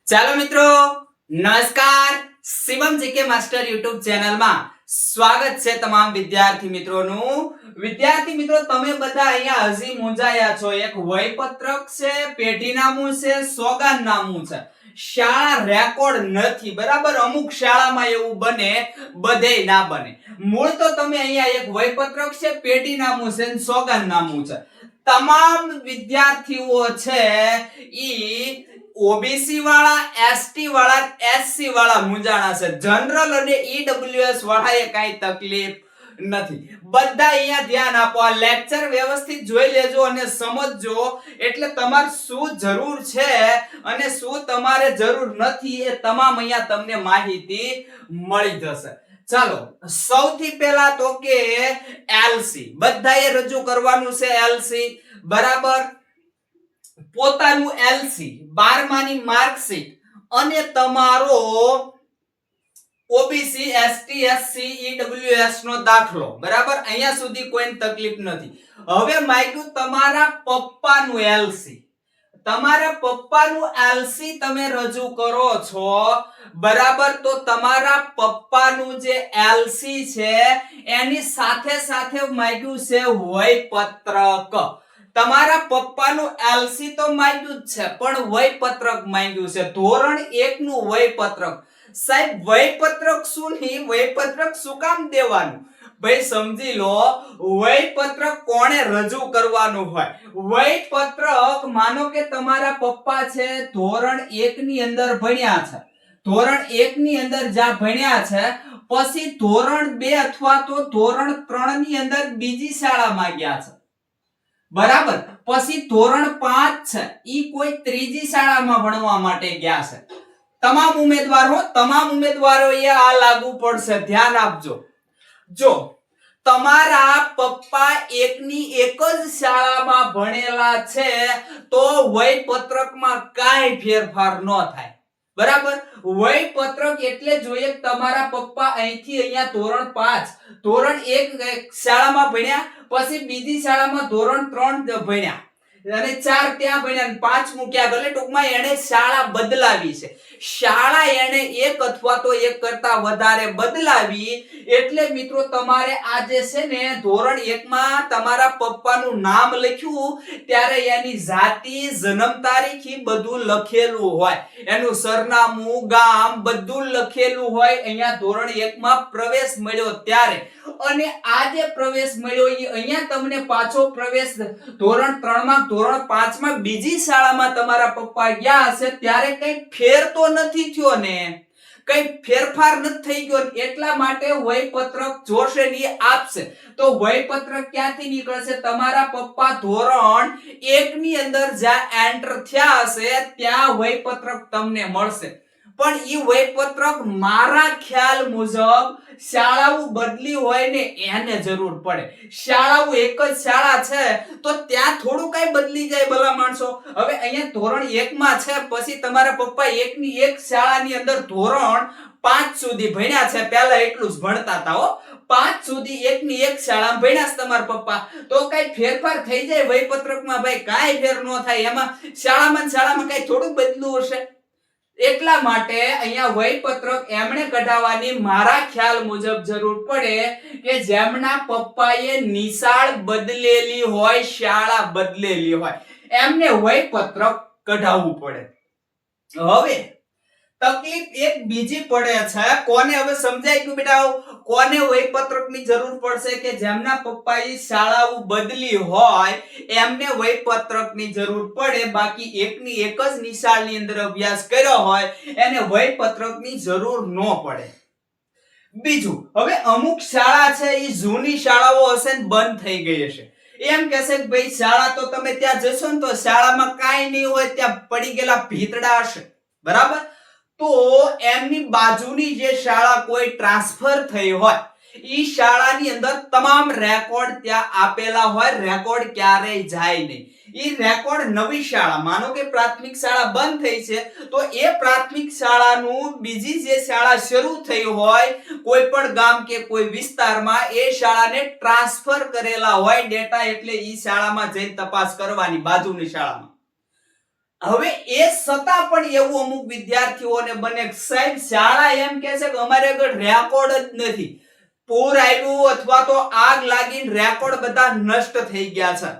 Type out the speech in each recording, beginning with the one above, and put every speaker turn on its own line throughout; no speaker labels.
ચાલો મિત્રો, નમસ્કાર. શિવમ જીકે માસ્ટર યુટ્યુબ ચેનલમાં સ્વાગત છે તમામ વિદ્યાર્થી મિત્રોનું. વિદ્યાર્થી મિત્રો, તમે બધા અહીંયા હજી મૂંઝાયા છો. એક વયપત્રક છે, પેઢીનામું છે, સોગાનનામું છે. શાળા રેકોર્ડ નથી, બરાબર? અમુક શાળામાં એવું બને, બધેય ના બને. મૂળ તો તમે અહીંયા એક વયપત્રક છે, પેઢીનામું છે, સોગાનનામું છે. તમામ વિદ્યાર્થીઓ છે ઈ ઓબીસી વાળા, એસટી વાળા, એસસી વાળા મૂંઝાણા છે. જનરલ અને ઈડબ્લ્યુએસ વાળાએ કાઈ તકલીફ નથી. બધા અહીંયા ધ્યાન આપો. આ લેક્ચર વ્યવસ્થિત જોઈ લેજો અને સમજજો, એટલે તમારે શું જરૂર છે અને શું તમારે જરૂર નથી એ તમામ અહીંયા તમને માહિતી મળી જશે. ચાલો, સૌથી પહેલા તો કે એલસી બધાએ રજૂ કરવાનું છે. એલસી બરાબર, પોતાનું એલસી 12માની માર્કશીટ અને તમારો ઓબીસી, એસટી, એસસી, ઈડબ્લ્યુએસ નો દાખલો. બરાબર, અહીંયા સુધી કોઈ તકલીફ નથી. હવે માંગ્યું તમારા પપ્પાનું એલસી. તમારા પપ્પાનું એલસી તમે રજૂ કરો છો, બરાબર? તો તમારા પપ્પાનું જે એલસી છે એની સાથે સાથે માંગ્યું છે વયપત્રક. તમારા પપ્પાનું એલસી તો માંગ્યું જ છે, પણ વયપત્રક માંગ્યું છે. ધોરણ 1 નું વયપત્રક. સાહેબ, વયપત્રક શું નહીં, વયપત્રક શું કામ દેવાનું? ભાઈ સમજી લો, વયપત્રક કોણે રજૂ કરવાનું હોય? વયપત્રક, માનો કે તમારા પપ્પા છે ધોરણ 1 ની અંદર ભણ્યા છે, ધોરણ 1 ની અંદર જ્યાં ભણ્યા છે, પછી ધોરણ 2 અથવા તો ધોરણ 3 ની અંદર બીજી શાળામાં ગયા છે, બરાબર? પછી ધોરણ 5 છે, ઈ કોઈ ત્રીજી શાળામાં ભણવા માટે ગયા છે. તમામ ઉમેદવારોએ આ લાગુ પડશે, ધ્યાન આપજો. જો તમારા પપ્પા એકની એક જ શાળામાં ભણેલા છે તો વયપત્રકમાં કાંઈ ફેરફાર ન થાય, બરાબર? વયપત્રક એટલે જોઈએ તમારા પપ્પા અહીંથી અહીંયા ધોરણ 5, ધોરણ 1 શાળામાં ભણ્યા, પછી બીજી શાળામાં ધોરણ 3 ભણ્યા અને 4 ત્યાં ભણ્યા અને 5મું ક્યાં ગયું? ટૂંકમાં એને શાળા બદલાવી છે. શાળા એને એક અથવા તો એક કરતા વધારે બદલાવી, એટલે મિત્રો તમારે આ જે છે ને ધોરણ 1 માં તમારા પપ્પાનું નામ લખ્યું ત્યારે એની જાતિ, જન્મ તારીખ ઈ બધું લખેલું હોય, એનું સરનામું, ગામ બધું લખેલું હોય. અહીંયા ધોરણ 1 માં પ્રવેશ મળ્યો ત્યારે, અને આ જે પ્રવેશ મળ્યો ઈ અહીંયા તમને પાછો પ્રવેશ ધોરણ 3 માં, ધોરણ 5 માં બીજી શાળામાં તમારા પપ્પા ગયા હશે ત્યારે કઈ ફેર તો નથી થયો ને, કઈ ફેરફાર નથી થઈ ગયો. એટલા માટે વયપત્રક જોશે ને આપશે. તો વયપત્રક ક્યાંથી નીકળશે? તમારા પપ્પા ધોરણ 1 ની અંદર જ્યાં એન્ટર થયા હશે ત્યાં વયપત્રક તમને મળશે. પણ ઈ વયપત્રક મારા ખ્યાલ મુજબ શાળાઓ બદલી હોય ને એને જરૂર પડે. શાળાઓ એક જ શાળા છે તો ત્યાં થોડું કઈ બદલી જાય ભલા માણસો. હવે અહીંયા ધોરણ 1 માં છે, પછી તમારા પપ્પા એકની એક શાળાની અંદર ધોરણ 5 સુધી ભણ્યા છે. પહેલા એટલું જ ભણતા હતા હો, 5 સુધી એકની એક શાળામાં ભણ્યા છે તમારા પપ્પા, તો કઈ ફેરફાર થઈ જાય વયપત્રકમાં? ભાઈ કાઈ ફેર ન થાય. એમાં શાળામાં કઈ થોડું બદલું હશે. એટલા માટે અહીંયા વયપત્રક એમણે કઢાવવાની મારા ખ્યાલ મુજબ જરૂર પડે કે જેમના પપ્પાએ નિશાળ બદલેલી હોય, શાળા બદલેલી હોય, એમને વયપત્રક કઢાવવું પડે. હવે તકલીફ એક બીજી પડે છે. કોને? હવે સમજાઈ ગયું બેટા? કોને વયપત્રકની જરૂર પડશે? કે જેમના પપ્પાએ શાળાઓ બદલી હોય એમને વયપત્રકની જરૂર પડે. બાકી એકની એક જ નિશાળની અંદર અભ્યાસ કર્યો હોય એને વયપત્રકની જરૂર ન પડે. બીજું, હવે અમુક શાળા છે એ જૂની શાળાઓ હશે ને બંધ થઈ ગઈ હશે. એમ કહેશે કે ભાઈ શાળા તો તમે ત્યાં જશો ને તો શાળામાં કાંઈ નહીં હોય, ત્યાં પડી ગયેલા ભીતડા હશે, બરાબર? તો એમની બાજુની જે શાળા કોઈ ટ્રાન્સફર થઈ હોય ઈ શાળાની અંદર તમામ રેકોર્ડ ત્યાં આપેલા હોય, રેકોર્ડ ક્યારેય જાય નહીં. ઈ રેકોર્ડ નવી શાળા, માનો કે પ્રાથમિક શાળા બંધ થઈ છે તો એ પ્રાથમિક શાળાનું બીજી જે શાળા શરૂ થઈ હોય કોઈ પણ ગામ કે કોઈ વિસ્તારમાં, એ શાળાને ટ્રાન્સફર કરેલા હોય ડેટા, એટલે ઈ શાળામાં જઈને તપાસ કરવાની બાજુની શાળામાં. હવે એ છતાં પણ એવું અમુક વિદ્યાર્થીઓને બને સાહેબ શાળા એમ કહે છે કે અમારે આગળ રેકોર્ડ જ નથી, પૂર આવ્યું અથવા તો આગ લાગીને રેકોર્ડ બધા નષ્ટ થઈ ગયા છે,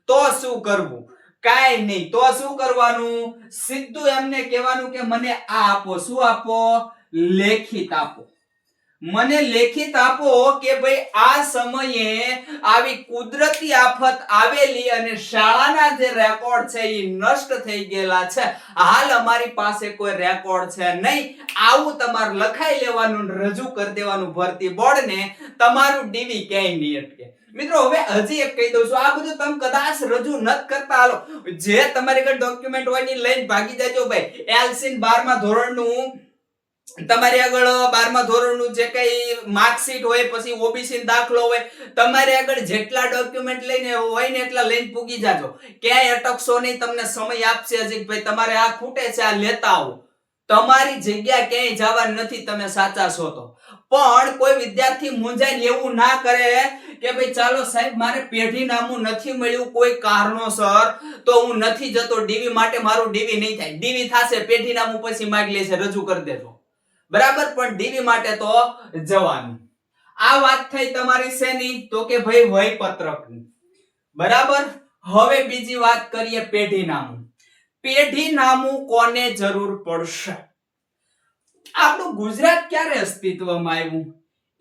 તો શું કરવું? કાઈ નહીં, તો શું કરવાનું? સીધું એમને કહેવાનું કે મને આ આપો. શું આપો? લેખિત આપો. મને લેખિત આપો કે ભાઈ આ સમયે આવી કુદરતી આફત આવેલી અને શાળાના જે રેકોર્ડ છે એ નષ્ટ થઈ ગયેલા છે, હાલ અમારી પાસે કોઈ રેકોર્ડ છે નહીં. આવું તમારે લખાઈ લેવાનું, રજૂ કરી દેવાનું ભરતી બોર્ડને, તમારું ડીવી ક્યાંય નહીં અટકે. મિત્રો હવે હજી એક કહી દઉં છું, આ બધું તમે કદાચ રજૂ નથી કરતા, હાલો જે તમારી આગળ ડોક્યુમેન્ટ હોય ની લઈને ભાગી જાજો ભાઈ. એલસી 12મા ધોરણનું તમારી આગળ 12મા ધોરણનું જે કઈ માર્કશીટ હોય, પછી ઓબીસી દાખલો હોય, તમારી આગળ જેટલા ડોક્યુમેન્ટ લઈને હોય ને એટલા લઈને પૂગી જાજો. ક્યાંય અટકશો નહીં, તમને સમય આપશે હજી ભાઈ તમારે આ ખૂટે છે, આ લેતા આવો. તમારી જગ્યા ક્યાંય જવાની નથી, તમે સાચા છો તો. પણ કોઈ વિદ્યાર્થી મૂંઝાઈને એવું ના કરે કે ભાઈ ચાલો સાહેબ મારે પેઢીનામું નથી મળ્યું કોઈ કારણોસર તો હું નથી જતો ડીવી માટે, મારું ડીવી નહીં થાય. ડીવી થશે, પેઢીનામું પછી માંગી લેશે, રજૂ કરી દેજો, બરાબર, પણ ડીવી માટે તો જવાનું. આ વાત થઈ તમારી શેની? તો કે ભાઈ વયપત્રકની, બરાબર. હવે બીજી વાત કરીએ પેઢીનામું. પેઢીનામું કોને જરૂર પડશે? આપણું ગુજરાત ક્યારે અસ્તિત્વમાં આવ્યું?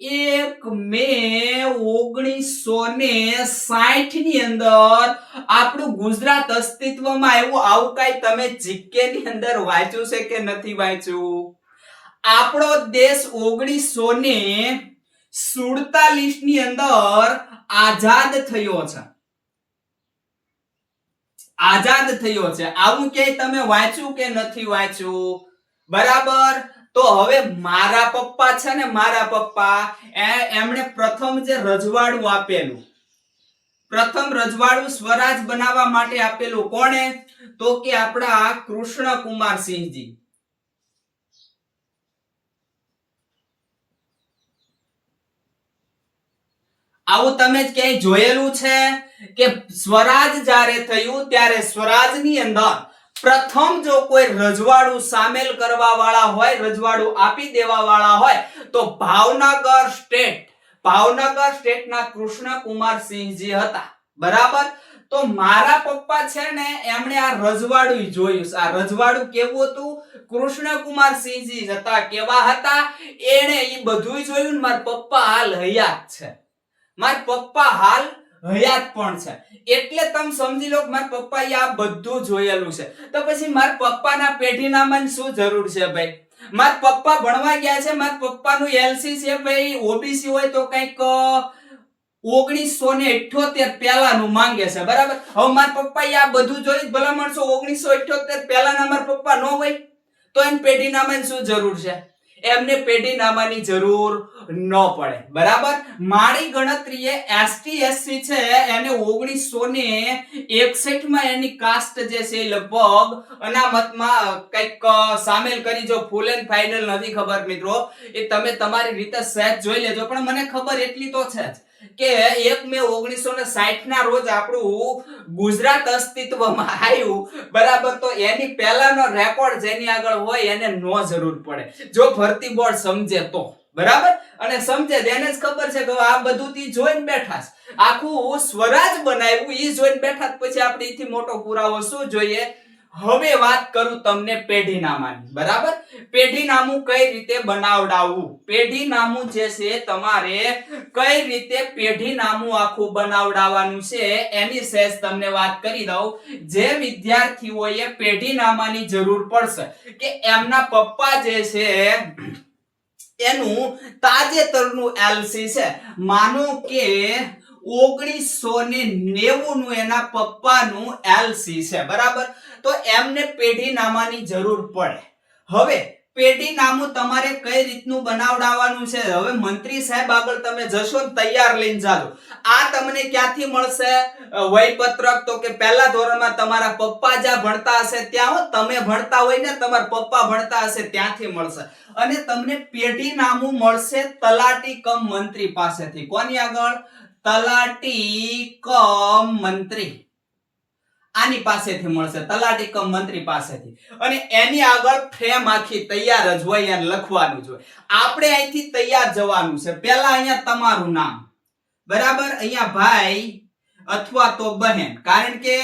1 મે 1960 ની અંદર આપણું ગુજરાત અસ્તિત્વમાં આવ્યું. આવું કઈ તમે જીકે ની અંદર વાંચ્યું છે કે નથી વાંચ્યું? આપણો દેશ 1947 ની અંદર આઝાદ થયો છે. આઝાદ થયો છે. આવું ક્યાંય તમે વાંચ્યું કે નથી વાંચ્યું? બરાબર. તો હવે મારા પપ્પા છે ને, મારા પપ્પા એમણે પ્રથમ જે રજવાડું આપેલું, પ્રથમ રજવાડું સ્વરાજ બનાવવા માટે આપેલું કોણે? તો કે આપણા કૃષ્ણકુમારસિંહજી. આવું તમે ક્યાંય જોયેલું છે કે સ્વરાજ જ્યારે થયું ત્યારે સ્વરાજની અંદર પ્રથમ જો કોઈ રજવાડું સામેલ કરવા વાળા હોય, રજવાડું આપી દેવા વાળા હોય તો ભાવનગર સ્ટેટના કૃષ્ણકુમારસિંહજી હતા, બરાબર. તો મારા પપ્પા છે ને એમણે આ રજવાડું જોયું. આ રજવાડું કેવું હતું? કૃષ્ણકુમારસિંહજી હતા. કેવા હતા? એણે ઈ બધું જોયું. મારા પપ્પા હાલ હયાત છે, મારા પપ્પા હાલ હયાત પણ છે, એટલે તમે સમજી લો કે મારા પપ્પાએ આ બધું જોયેલું છે. તો પછી મારા પપ્પાના પેઢીનામાની શું જરૂર છે ભાઈ? મારા પપ્પા ભણવા ગયા છે, મારા પપ્પાનું એલસી છે ભાઈ, ઓબીસી હોય તો કઈક 1978 પહેલાનું માંગે છે, બરાબર. હવે મારા પપ્પાએ આ બધું જોઈ, ભલા માણસો 1978 પહેલાના મારા પપ્પા ન હોય તો એને પેઢીનામાની શું જરૂર છે? એમને પેઢીનામાની જરૂર ન પડે, બરાબર. મારી ગણતરીએ એસટી એસસી છે એને 1961 માં એની કાસ્ટ જે છે લગભગ અનામતમાં કઈક સામેલ કરી. જો ફૂલ એન્ડ ફાઇનલ નથી ખબર મિત્રો, એ તમે તમારી રીતે સહેજ જોઈ લેજો, પણ મને ખબર એટલી તો છે કે 1 મે 1960 ના રોજ આપણું ગુજરાત અસ્તિત્વમાં આવ્યું, બરાબર. તો એની પહેલાનો રેકોર્ડ જેની આગળ હોય એને નો જરૂર પડે, જો ભરતી બોર્ડ સમજે તો, બરાબર. અને સમજે તેને જ ખબર છે કે આ બધું તી જોઈને બેઠા છે, આખું સ્વરાજ બનાવ્યું ઈ જોઈને બેઠા. પછી આપણે ઈથી મોટો પુરાવો શું જોઈએ? હવે વાત કરું તમને પેઢીનામાની, બરાબર. પેઢીનામું કઈ રીતે બનાવડાવવું? પેઢીનામું જે છે તમારે કઈ રીતે પેઢીનામું આખું બનાવડાવવાનું છે એની સહેજ તમને વાત કરી દઉં. જે વિદ્યાર્થીઓએ પેઢીનામાની જરૂર પડશે કે એમના પપ્પા જે છે એનું તાજેતરનું એલસી છે, માનો કે 1990 નું એના પપ્પાનું એલસી છે, બરાબર. તો એમને પેઢીનામાની જરૂર પડે. હવે પેઢીનામું તમારે કઈ રીતનું બનાવડાવવાનું છે? હવે મંત્રી સાહેબ આગળ તમે જશો ને તૈયાર લઈને જાજો. આ તમને ક્યાંથી મળશે વયપત્રક? તો કે પહેલા ધોરણમાં તમારા પપ્પા જ્યાં ભણતા હશે ત્યાં, તમે ભણતા હોય ને તમારા પપ્પા ભણતા હશે ત્યાંથી મળશે. અને તમને પેઢીનામું મળશે તલાટી કમ મંત્રી પાસેથી. કોની આગળ? તલાટી કમ મંત્રી. આની પાસેથી મળશે, તલાટી કમ મંત્રી પાસેથી. અને એની આગળ ફ્રેમ આખી તૈયાર જ હોય અને લખવાનું જ હોય. આપણે અહીંથી તૈયાર જવાનું છે. પહેલા અહીંયા તમારું નામ, બરાબર, અહીંયા ભાઈ અથવા તો બહેન, કારણ કે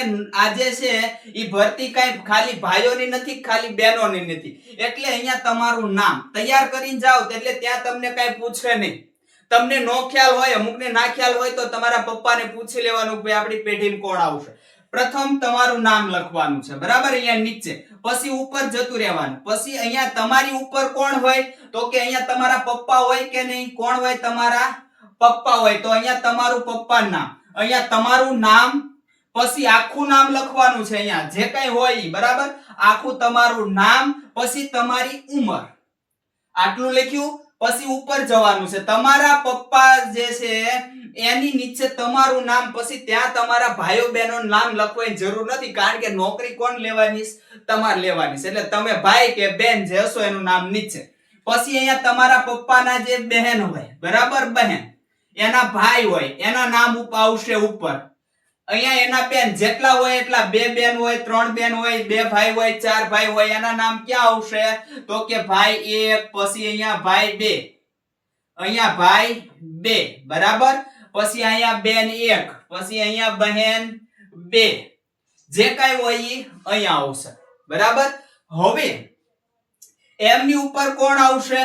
આજે છે ઈ ભરતી કઈ ખાલી ભાઈઓની નથી, ખાલી બહેનોની નથી, એટલે અહીંયા તમારું નામ તૈયાર કરીને જાઓ એટલે ત્યાં તમને કઈ પૂછે નહીં. તમને નો ખ્યાલ હોય, અમુકને ના ખ્યાલ હોય તો તમારા પપ્પાને પૂછી લેવાનું કે આપણી પેઢીમાં કોણ આવશે. પ્રથમ તમારું નામ લખવાનું છે, બરાબર, અહીંયા નીચે. પછી ઉપર જતું રહેવાનું. પછી અહીંયા તમારી ઉપર કોણ હોય તો કે અહીંયા તમારા પપ્પા હોય કે નહીં? કોણ હોય? તમારા પપ્પા હોય. તો અહીંયા તમારું પપ્પાનું નામ, અહીંયા તમારું નામ, પછી આખું નામ લખવાનું છે અહીંયા જે કઈ હોય, બરાબર, આખું તમારું નામ, પછી તમારી ઉંમર, આટલું લખ્યું. પછી ઉપર જવાનું છે. તમારા પપ્પા જે છે એની નીચે તમારું નામ, પછી ત્યાં તમારા ભાઈઓ બહેનોનું નામ લખવાની જરૂર નથી, કારણ કે નોકરી કોણ લેવાની? તમારે લેવાની છે. એટલે તમે ભાઈ કે બેન જે હશો એનું નામ નીચે. પછી અહીંયા તમારા પપ્પાના જે બહેન હોય, બરાબર, બહેન, એના ભાઈ હોય એના નામ આવશે ઉપર. અહીંયા એના બેન જેટલા હોય એટલા, 2 બેન હોય, 3 બેન હોય, 2 ભાઈ હોય, 4 ભાઈ હોય, એના નામ ક્યાં આવશે તો કે ભાઈ 1, પછી અહીંયા ભાઈ 2, અહીંયા ભાઈ 2, બરાબર, પછી અહીંયા બેન 1, પછી અહીંયા બહેન 2, જે કઈ હોય ઈ અહીંયા આવશે, બરાબર. હવે એમની ઉપર કોણ આવશે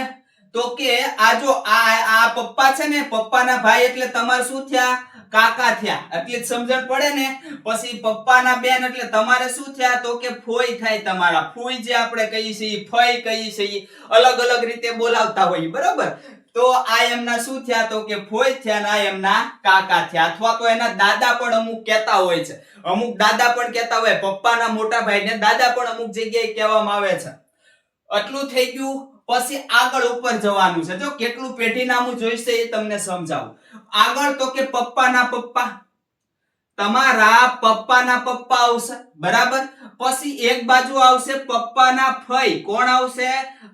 તો કે આ જો આ પપ્પા છે ને, પપ્પાના ભાઈ એટલે તમારે શું થયા? કાકા થયા. એટલે સમજણ પડે ને. પછી પપ્પાના બેન એટલે તમારે શું થયા તો કે ફોઈ થાય. તમારા ફોઈ જે આપણે કહીએ છીએ, ફઈ કહીએ છીએ, અલગ અલગ રીતે બોલાવતા હોઈએ, બરાબર. તો આ એમના શું થયા તો કે ફોઈ થયા, ને આ એમના કાકા થયા. અથવા તો એના દાદા પણ અમુક કહેતા હોય છે, અમુક દાદા પણ કહેતા હોય, પપ્પાના મોટા ભાઈને દાદા પણ અમુક જગ્યાએ કહેવામાં આવે છે. આટલું થઈ ગયું. પછી આગળ ઉપર જવાનું છે. જો કેટલું પેઢીનામું જોઈશે એ તમને સમજાવું. આગળ તો કે પપ્પાના પપ્પા, તમારા પપ્પાના પપ્પા આવશે, બરાબર. પછી એક બાજુ આવશે પપ્પાના ફઈ. કોણ આવશે?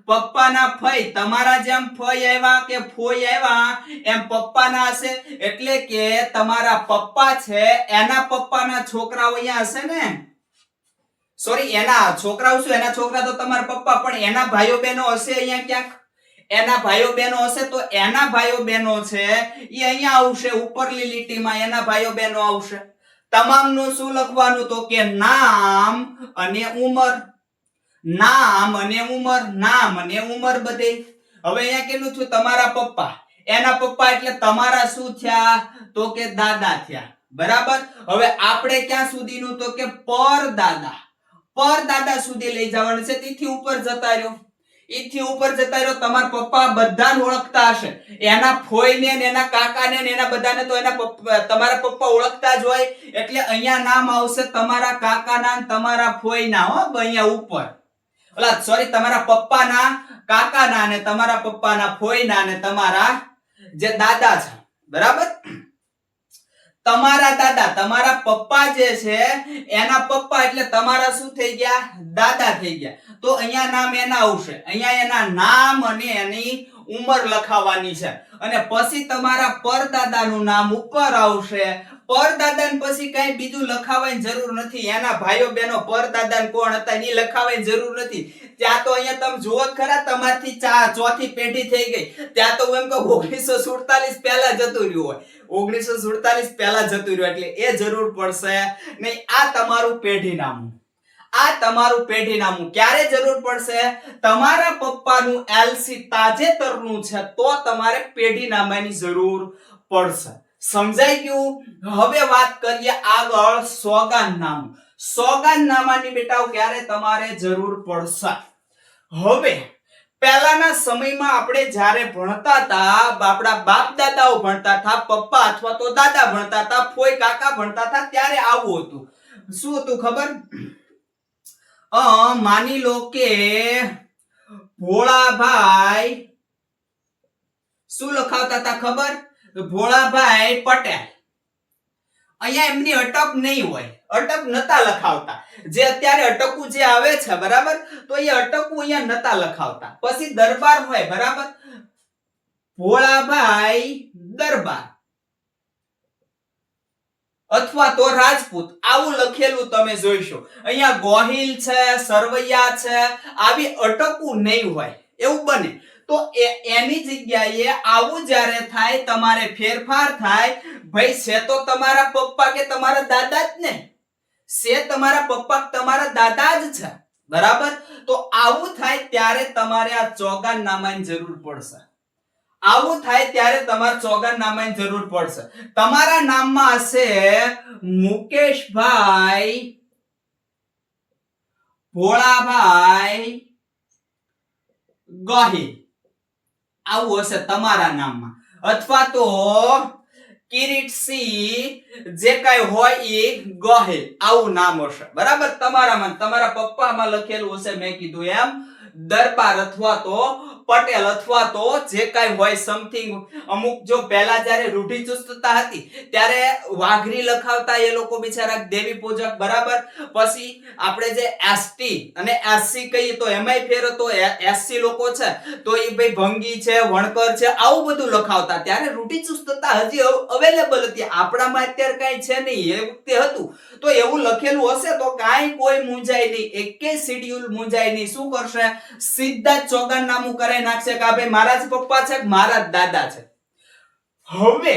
પપ્પાના ફઈ. તમારા જેમ ફઈ આવ્યા કે ફોઈ આવ્યા એમ પપ્પાના હશે. એટલે કે તમારા પપ્પા છે એના પપ્પાના છોકરાઓ અહીંયા હશે ને, સોરી, એના છોકરાઓ શું, એના છોકરા તો તમારા પપ્પા, પણ એના ભાઈઓ બહેનો હશે અહીંયા ક્યાંક. એના ભાઈઓ બહેનો હશે તો એના ભાઈઓ બહેનો છે એ અહીંયા આવશે, ઉપરલી લીટીમાં એના ભાઈઓ બહેનો આવશે. તમામનું શું લખવાનું તો કે નામ અને ઉંમર, નામ અને ઉંમર, નામ અને ઉંમર બધે. હવે અહીંયા કેટલું થયું? તમારા પપ્પા, એના પપ્પા એટલે તમારા શું થયા તો કે દાદા થયા, બરાબર. હવે આપણે ક્યાં સુધીનું તો કે પરદાદા, પરદાદા સુધી લઈ જવાનું છે. તેથી ઉપર જતા રહ્યો, ઈથી ઉપર જતા રહ્યો. તમારા પપ્પા બધાને ઓળખતા હશે, એના ફોઈને ને એના કાકાને ને એના બધાને તો એના તમારા પપ્પા ઓળખતા જ હોય. એટલે અહીંયા નામ આવશે તમારા કાકાના ને તમારા ફોઈના. હો, અહીંયા ઉપર, ઓલા સોરી, તમારા પપ્પાના કાકાના ને તમારા પપ્પાના ફોઈના ને તમારા જે દાદા છે, બરાબર. તમારા દાદા, તમારા પપ્પા જે છે એના પપ્પા એટલે તમારા શું થઈ ગયા? દાદા થઈ ગયા. તો અહીંયા નામ એના આવશે, અહીંયા એના નામ અને એની ઉંમર લખાવવાની છે. અને પછી તમારા પરદાદાનું નામ ઉપર આવશે. પરદાદાને પછી કઈ બીજું લખાવવાની જરૂર નથી. એના ભાઈઓ બહેનો પરદાદાને કોણ હતા એ લખાવવાની જરૂર નથી. ત્યાં તો અહીંયા તમે જુઓ ખરા, તમારથી ચોથી પેઢી થઈ ગઈ. ત્યાં તો એમ કે 1947 પહેલા જતું રહ્યું હોય, 1947 પહેલા જતું રહ્યું, એટલે એ જરૂર પડશે નહીં. આ તમારું પેઢીનામું, આ તમારું પેઢીનામું ક્યારે જરૂર પડશે? તમારા પપ્પાનું એલસી તાજેતરનું છે તો તમારે પેઢીનામાની જરૂર પડશે. સમજાઈ ગયું? હવે વાત કરીએ આગળ સોગાનનામું. સોગાનનામાની બેટાઓ ક્યારે તમારે જરૂર પડશે? હવે પહેલાના સમયમાં આપણે જ્યારે ભણતા હતા, આપણા બાપ દાદાઓ ભણતા હતા, પપ્પા અથવા તો દાદા ભણતા હતા, ફોઈ કાકા ભણતા હતા, ત્યારે આવું હતું. શું હતું ખબર? માની લો કે ભોળાભાઈ શું લખાવતા હતા ખબર? ભોળાભાઈ પટેલ. અહીંયા એમની અટક નહીં હોય, અટક નતા લખાવતા. જે અત્યારે અટકું જે આવે છે, બરાબર, તો એ અટકું અહીંયા નતા લખાવતા. પછી દરબાર હોય, બરાબર, ભોળાભાઈ દરબાર. અથવા તો રાજપૂત આવું લખેલું તમે જોઈશો. અહીંયા ગોહિલ છે, સરવૈયા છે, આવી અટકવું નહીં હોય એવું બને. તો એની જગ્યાએ આવું જ્યારે થાય તમારે ફેરફાર થાય, ભાઈ છે તો તમારા પપ્પા કે તમારા દાદા જ ને, છે તમારા પપ્પા તમારા દાદા જ છે, બરાબર. તો આવું થાય ત્યારે તમારે આ ચોગાનનામાની જરૂર પડશે. આવું થાય ત્યારે તમારે ચોગાનનામાની જરૂર પડશે. તમારા નામમાં હશે મુકેશભાઈ ભોળાભાઈ ગોહિલ, આવું હશે તમારા નામમાં. અથવા તો કિરીટસિંહ જે કઈ હોય એ ગોહિલ, આવું નામ હશે, બરાબર. તમારામાં તમારા પપ્પામાં લખેલું હશે મેં કીધું એમ દરબાર અથવા તો પટેલ અથવા તો જે કઈ હોય સમથિંગ. અમુક જો પહેલા જ્યારે રૂઢિચુસ્તતા હતી ત્યારે વાઘરી લખાવતા એ લોકો બિચારા દેવી પૂજક, બરાબર. પછી આપણે જે એસટી અને એસસી કહીએ તો એમાંય ફેર હતો. એસસી લોકો છે તો એ ભાઈ ભંગી છે, વણકર છે, આવું બધું લખાવતા. ત્યારે રૂઢિચુસ્તતા હજી અવેલેબલ હતી, આપણામાં અત્યારે કઈ છે નહીં, એ વખતે હતું. તો એવું લખેલું હશે તો કાંઈ કોઈ મૂંઝાય નહીં, એકેય શેડ્યુલ મૂંઝાય નહીં. શું કરશે? સીધા જ ચોગાનનામું કરાવી નાખશે કે ભાઈ મારા જ પપ્પા છે, મારા જ દાદા છે. હવે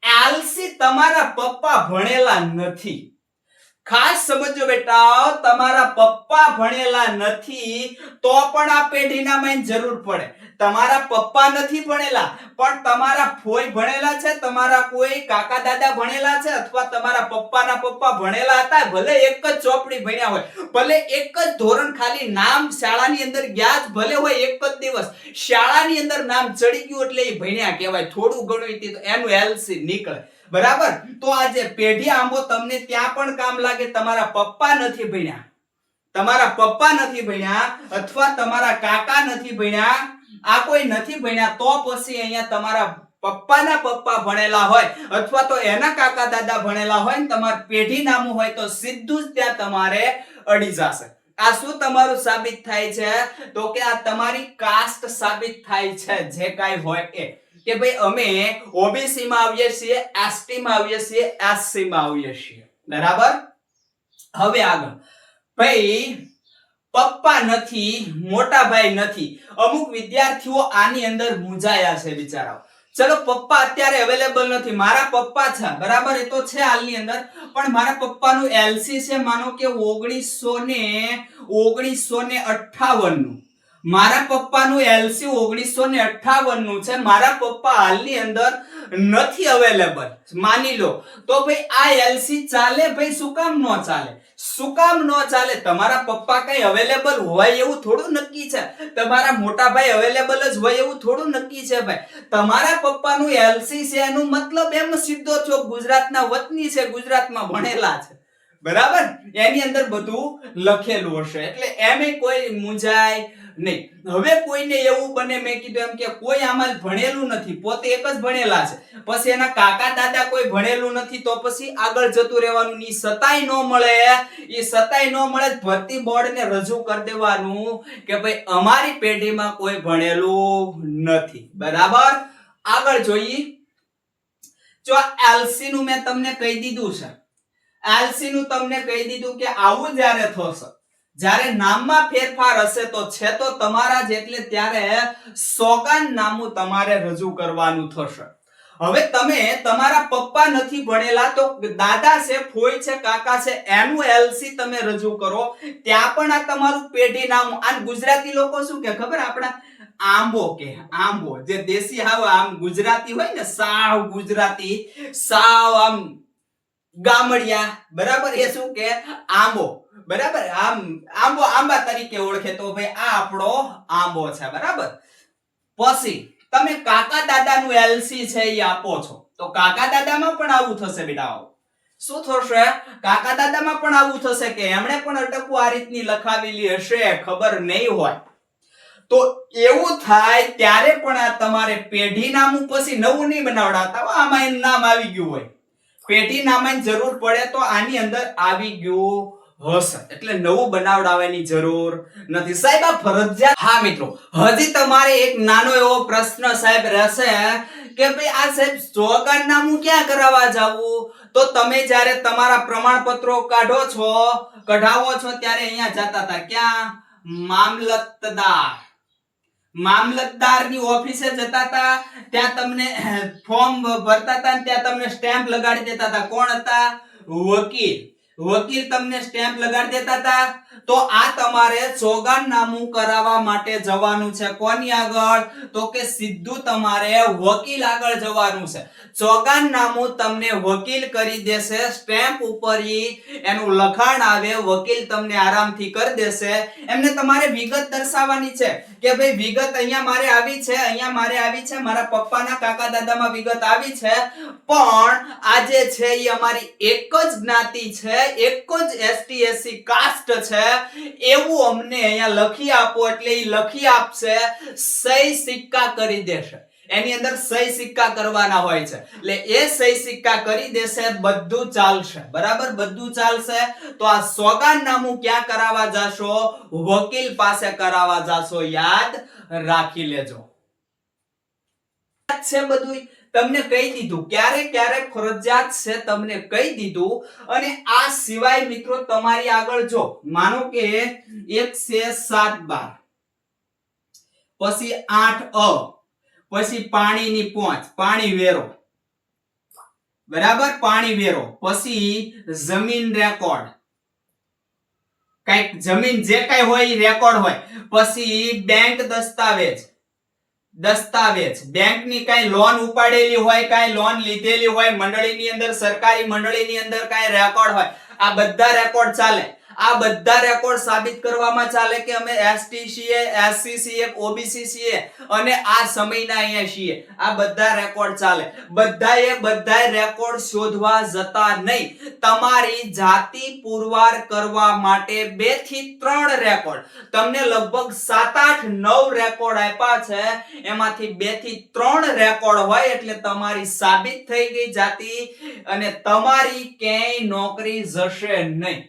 એલસી તમારા પપ્પા ભણેલા નથી, ખાસ સમજો બેટા, તમારા પપ્પા ભણેલા નથી તો પણ આ પેઢીનામાની જરૂર પડે. તમારા પપ્પા નથી ભણેલા પણ તમારા ફોઈ ભણેલા છે, તમારા કોઈ કાકા દાદા ભણેલા છે, અથવા તમારા પપ્પાના પપ્પા ભણેલા હતા, ભલે એક જ ચોપડી ભણ્યા હોય, ભલે એક જ ધોરણ ખાલી નામ શાળાની અંદર ગયા જ ભલે હોય, એક જ દિવસ શાળાની અંદર નામ ચડી ગયું એટલે એ ભણ્યા કહેવાય. થોડું ઘણું તો એનું એલસી નીકળે, બરાબર. તો આજે પેઢી આંબો તમને ત્યાં પણ કામ લાગે. તમારા પપ્પા નથી ભણ્યા, તમારા પપ્પા નથી ભણ્યા અથવા તમારા કાકા નથી ભણ્યા, આ કોઈ નથી ભણ્યા, તો પછી અહીંયા તમારા પપ્પાના પપ્પા ભણેલા હોય અથવા તો એના કાકા દાદા ભણેલા હોય ને તમારું પેઢી નામું હોય તો સીધું જ ત્યાં તમારે અડી જશે. આ શું તમારું સાબિત થાય છે? તો કે આ તમારી કાસ્ટ સાબિત થાય છે, જે કાઈ હોય એ. કે ભાઈ અમે ઓબીસી માં આવીએ છીએ, એસટી માં આવીએ છીએ, એસસી માં આવીએ છીએ, બરાબર. હવે આગળ ભાઈ પપ્પા નથી, મોટા ભાઈ નથી. અમુક વિદ્યાર્થીઓ આની અંદર મૂંઝાયા છે બિચારાઓ. ચલો પપ્પા અત્યારે અવેલેબલ નથી, મારા પપ્પા છે, બરાબર, એ તો છે હાલની અંદર, પણ મારા પપ્પાનું એલસી છે માનો કે 1958 નું. મારા પપ્પાનું એલસી 1958 નું છે, મારા પપ્પા હાલની અંદર નથી અવેલેબલ, માની લો. તો ભાઈ આ એલસી ચાલે ભાઈ? શું કામ નો ચાલે? શું કામ નો ચાલે? તમારા પપ્પા કઈ અવેલેબલ હોય એવું થોડું નક્કી છે, તમારા મોટા ભાઈ અવેલેબલ જ હોય એવું થોડું નક્કી છે ભાઈ. તમારા પપ્પાનું એલસી છે એનું મતલબ એમ સીધો છો ગુજરાતના વતની છે, ગુજરાતમાં ભણેલા છે, બરાબર. એની અંદર બધું લખેલું હશે એટલે એમે કોઈ મૂંઝાય નહીં. હવે કોઈને એવું બને, મેં કીધું એમ કે કોઈ આમાં ભણેલું નથી, પોતે એક જ ભણેલા છે, પછી એના કાકા દાદા કોઈ ભણેલું નથી, તો પછી આગળ જતું રહેવાનું. ની સતાય નો મળે, એ સતાય નો મળે, ભરતી બોર્ડને રજૂ કરી દેવાનું કે ભાઈ અમારી પેઢીમાં કોઈ ભણેલું નથી, બરાબર. આગળ જોઈએ. જો એલસી નું મેં તમને કહી દીધું છે, એલસી નું તમને કહી દીધું કે આવું જ્યારે થશે, જ્યારે નામમાં ફેરફાર હશે તો છે તો તમારા જ, એટલે ત્યારે સોગાનનામું તમારે રજૂ કરવાનું થશે. હવે તમે તમારા પપ્પા નથી ભણેલા તો દાદા છે, ફોઈ છે, કાકા છે, એનું એલસી તમે રજૂ કરો, ત્યાં પણ આ તમારું પેઢી નામું. આ ગુજરાતી લોકો શું કે ખબર? આપણા આંબો કે, આંબો જે દેશી હાવ આમ ગુજરાતી હોય ને, સાવ ગુજરાતી, સાવ આમ ગામડિયા, બરાબર, એ શું કે આંબો, બરાબર. આમ આંબો આંબા તરીકે ઓળખે તો ભાઈ આ આપણો આંબો છે, બરાબર. પછી તમે કાકા દાદાનું એલસી છે એ આપો છો તો કાકા દાદામાં પણ આવું થશે બેટા. શું થશે? કાકા દાદામાં પણ આવું થશે કે એમણે પણ અટકવું આ રીતની લખાવેલી હશે, ખબર નહીં હોય. તો એવું થાય ત્યારે પણ આ તમારે પેઢી નામું પછી નવું નહીં બનાવડાતા, આમાં એનું નામ આવી ગયું હોય, પેઢી નામની જરૂર પડે તો આની અંદર આવી ગયું હશે, એટલે નવું બનાવડાવવાની જરૂર નથી. સાહેબ આ ફરજિયાત. હા મિત્રો, હજી તમારે એક નાનો એવો પ્રશ્ન સાહેબ રહેશે કે ભાઈ આ સાહેબ સોગંદનામું ક્યાં કરાવવા જાવું, તો તમે જ્યારે તમારા પ્રમાણપત્રો કઢાવો છો ત્યારે અહીંયા જતા હતા, ક્યાં? મામલતદારની ઓફિસે જતા હતા, ત્યાં તમને ફોર્મ ભરતા હતા, ત્યાં તમને સ્ટેમ્પ લગાડી દેતા હતા. કોણ હતા? વકીલ તમને સ્ટેમ્પ લગાડી દેતા હતા. તો આ તમારે સોગંદનામું કરાવવા માટે જવાનું છે. કોની આગળ? તો કે સીધું તમારે વકીલ આગળ જવાનું છે. સોગંદનામું તમને વકીલ કરી દેશે, સ્ટેમ્પ ઉપર એનું લખાણ આવે, વકીલ તમને આરામથી કરી દેશે. એમને તમારે વિગત દર્શાવવાની છે કે ભાઈ વિગત અહીંયા મારે આવી છે, અહીંયા મારે આવી છે, મારા પપ્પાના કાકા દાદામાં વિગત આવી છે, પણ આ જે છે એ અમારી એક જ જ્ઞાતિ છે, એક જ એસટી એસસી કાસ્ટ છે, એવું અમને અહીંયા લખી આપો. એટલે એ લખી આપશે, સહી સિક્કા કરી દેશે. એની અંદર સહી સિક્કા કરવાના હોય છે, એટલે એ સહી સિક્કા કરી દેશે, બધું ચાલશે. બરાબર, બધું ચાલશે. તો આ સોગંદનામું ક્યાં કરાવવા જાશો? વકીલ પાસે કરાવવા જાશો. યાદ રાખી લેજો. છે બધું તમને કહી દીધું, ક્યારે ફરજિયાત છે તમને કહી દીધું. અને આ સિવાય મિત્રો તમારી આગળ જો માનો કે 1 છે 7/12, પછી 8 પછી પાણીની પહોંચ, પાણી વેરો, બરાબર, પાણી વેરો, પછી જમીન રેકોર્ડ, કઈક જમીન જે કઈ હોય એ રેકોર્ડ હોય, પછી બેંક દસ્તાવેજ, બેંકની કઈ લોન ઉપાડેલી હોય, કઈ લોન લીધેલી હોય, મંડળીની અંદર, સરકારી મંડળીની અંદર કઈ રેકોર્ડ હોય, આ બધા રેકોર્ડ ચાલે. આ બધા રેકોર્ડ સાબિત કરવામાં ચાલે કે અમે એસટી છીએ, એસસી છીએ, ઓબીસી છીએ અને આ સમયના અહીંયા છીએ. આ બધા રેકોર્ડ ચાલે. બધાય રેકોર્ડ શોધવા જતા નહીં. તમારી જાતિ પુરવાર કરવા માટે 2 થી 3 રેકોર્ડ, તમને લગભગ 7, 8, 9 રેકોર્ડ આપ્યા છે, એમાંથી 2 થી 3 રેકોર્ડ હોય એટલે તમારી સાબિત થઈ ગઈ જાતિ, અને તમારી ક્યાંય નોકરી જશે નહીં.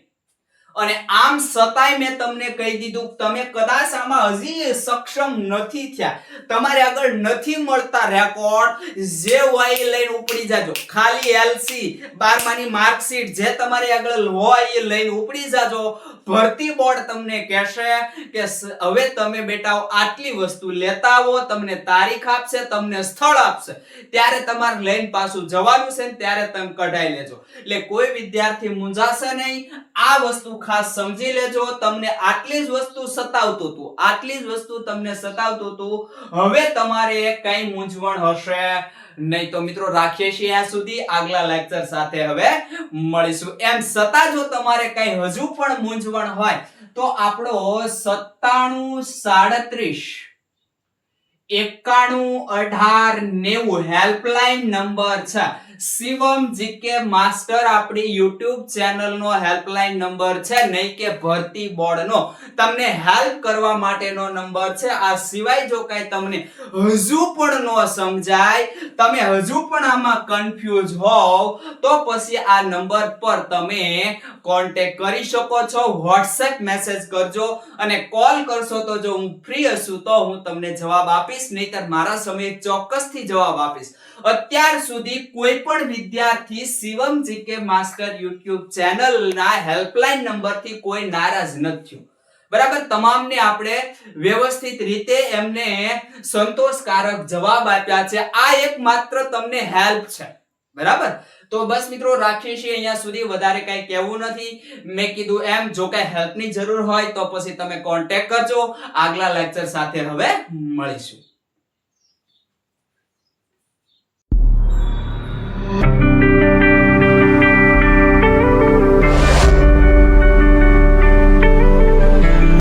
અને આમ છતાંય મેં તમને કહી દીધું, તમે કદાચ આમાં હજી સક્ષમ નથી થયા, તમારે આગળ નથી મળતા રેકોર્ડ, જે હોય એ લઈને ઉપડી જાજો. ખાલી એલસી 12માની માર્કશીટ જે તમારી આગળ હોય એ લઈને ઉપડી જાજો. ભરતી બોર્ડ તમને કહેશે કે હવે તમે બેટા આટલી વસ્તુ લેતા આવો, તમને તારીખ આપશે, તમને સ્થળ આપશે, ત્યારે તમારે લઈને પાછું જવાનું છે, ત્યારે તમે કઢાઈ લેજો. એટલે કોઈ વિદ્યાર્થી મૂંઝાશે નહીં. આ વસ્તુ ખાસ સમજી લેજો. તમને આટલી જ વસ્તુ સતાવતું હતું, આટલી જ વસ્તુ તમને સતાવતું હતું, હવે તમારે કઈ મૂંઝવણ હશે નહીં. તો મિત્રો રાખીએ છીએ ત્યાં સુધી. આગલા લેક્ચર સાથે હવે મળીશું. એમ છતાં જો તમારે કઈ હજુ પણ મૂંઝવણ હોય તો આપણો 9737 911890 હેલ્પલાઇન નંબર છે. શિવમ જીકે માસ્ટર આપણી YouTube ચેનલ નો હેલ્પલાઇન નંબર છે, નહીં કે ભરતી બોર્ડ નો તમને હેલ્પ કરવા માટેનો નંબર છે. આ સિવાય જો કઈ તમને હજુ પણ ન સમજાય, તમે હજુ પણ આમાં કન્ફ્યુઝ હોવ, તો પછી આ નંબર પર તમે કોન્ટેક્ટ કરી શકો છો. WhatsApp મેસેજ કરજો, અને કોલ કરશો તો જો હું ફ્રી હશું તો હું તમને જવાબ આપીશ, નહીતર મારા સમયે ચોક્કસથી જવાબ આપીશ. અત્યાર સુધી કોઈ પણ વિદ્યાર્થી Shivam GK master YouTube channel ના હેલ્પલાઇન નંબર થી કોઈ નારાજ નથી થયો. બરાબર, તમામને આપણે વ્યવસ્થિત રીતે એમને સંતોષકારક જવાબ આપ્યા છે. આ એકમાત્ર તમને હેલ્પ છે. બરાબર, તો બસ મિત્રો રાખીએ છીએ અહીંયા સુધી. વધારે કઈ કહેવું નથી. મેં કીધું એમ, જો કઈ હેલ્પની જરૂર હોય તો પછી તમે કોન્ટેક્ટ કરજો. આગલા લેક્ચર સાથે હવે મળીશું.